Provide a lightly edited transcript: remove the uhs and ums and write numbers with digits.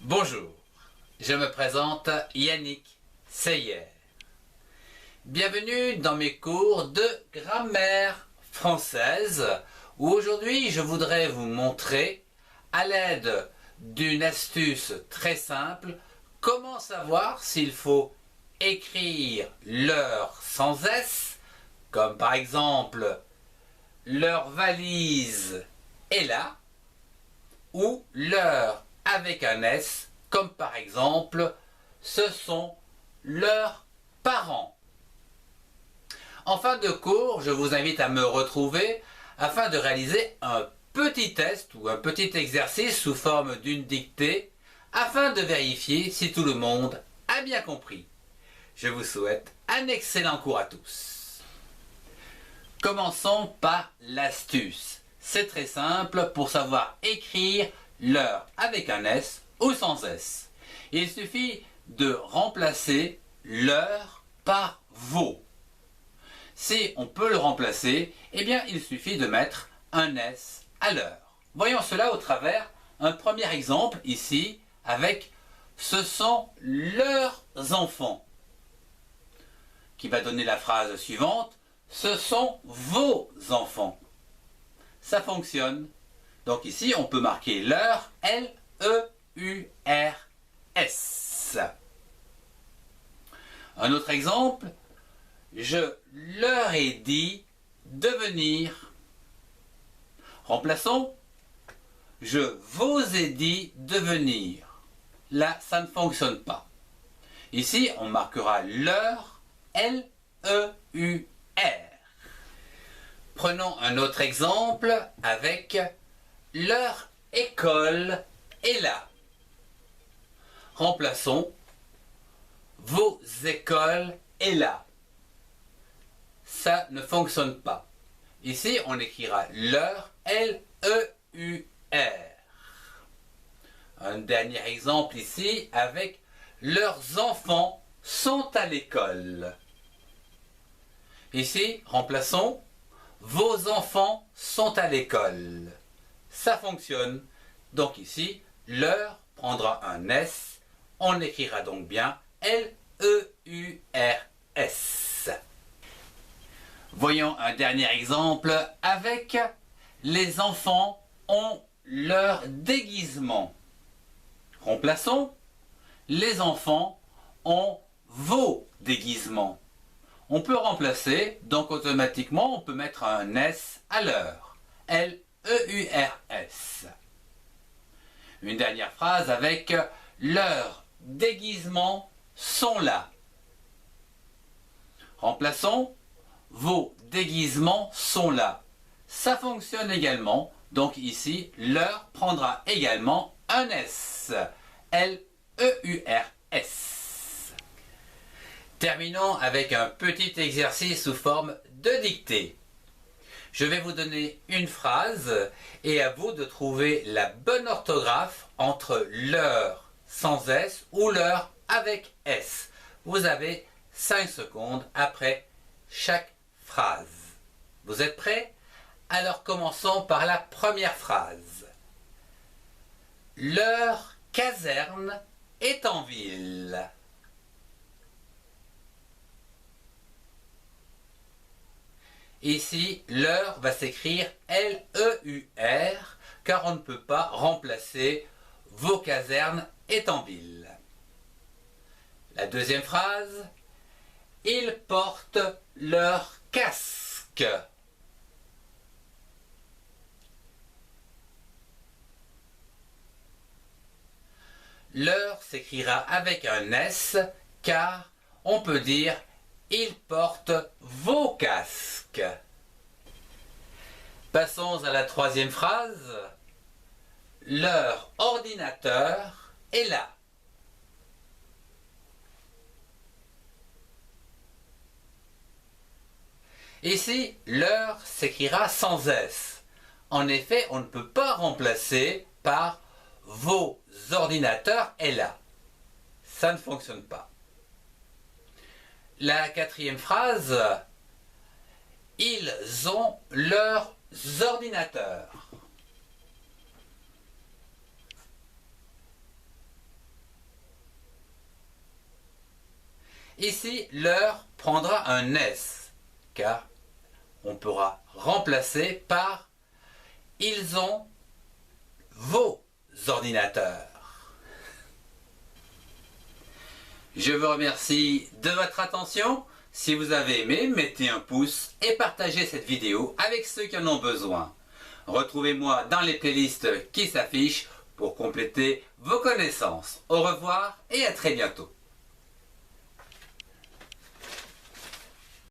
Bonjour, je me présente Yannick Seyer. Bienvenue dans mes cours de grammaire française où aujourd'hui je voudrais vous montrer, à l'aide d'une astuce très simple, comment savoir s'il faut écrire l'heure sans S, comme par exemple leur valise est là, ou l'heure avec un S, comme par exemple ce sont leurs parents. En fin de cours, je vous invite à me retrouver afin de réaliser un petit test ou un petit exercice sous forme d'une dictée afin de vérifier si tout le monde a bien compris. Je vous souhaite un excellent cours à tous. Commençons par l'astuce. C'est très simple pour savoir écrire l'heure avec un S ou sans S. Il suffit de remplacer l'heure par vos. Si on peut le remplacer, eh bien il suffit de mettre un S à l'heure. Voyons cela au travers un premier exemple ici avec « ce sont leurs enfants » qui va donner la phrase suivante « ce sont vos enfants ». Ça fonctionne. Donc ici on peut marquer l'heure L-E-U-R-S. Un autre exemple, je leur ai dit de venir. Remplaçons. Je vous ai dit de venir. Là, ça ne fonctionne pas. Ici, on marquera l'heure L-E-U-R. Prenons un autre exemple avec leur école est là. Remplaçons vos écoles est là. Ça ne fonctionne pas. Ici, on écrira leur L-E-U-R. Un dernier exemple ici avec leurs enfants sont à l'école. Ici, remplaçons vos enfants sont à l'école. Ça fonctionne. Donc ici, l'heure prendra un S. On écrira donc bien L-E-U-R-S. Voyons un dernier exemple avec les enfants ont leur déguisement. Remplaçons. Les enfants ont vos déguisements. On peut remplacer, donc automatiquement on peut mettre un S à l'heure. L-E-U-R-S. Une dernière phrase avec leurs déguisements sont là. Remplaçons vos déguisements sont là. Ça fonctionne également, donc ici l'heure prendra également un S. L-E-U-R-S. Terminons avec un petit exercice sous forme de dictée. Je vais vous donner une phrase et à vous de trouver la bonne orthographe entre l'heure sans S ou l'heure avec S. Vous avez 5 secondes après chaque phrase. Vous êtes prêts? Alors commençons par la première phrase. Leur caserne est en ville. Ici, l'heure va s'écrire L-E-U-R, car on ne peut pas remplacer vos casernes est en ville. La deuxième phrase, ils portent leur casque. L'heure s'écrira avec un S, car on peut dire ils portent vos casques. Passons à la troisième phrase. Leur ordinateur est là. Ici, l'heure s'écrira sans S. En effet, on ne peut pas remplacer par vos ordinateurs est là. Ça ne fonctionne pas. La quatrième phrase, ils ont leurs ordinateurs. Ici, l'heure prendra un S, car on pourra remplacer par « ils ont vos ordinateurs ». Je vous remercie de votre attention. Si vous avez aimé, mettez un pouce et partagez cette vidéo avec ceux qui en ont besoin. Retrouvez-moi dans les playlists qui s'affichent pour compléter vos connaissances. Au revoir et à très bientôt.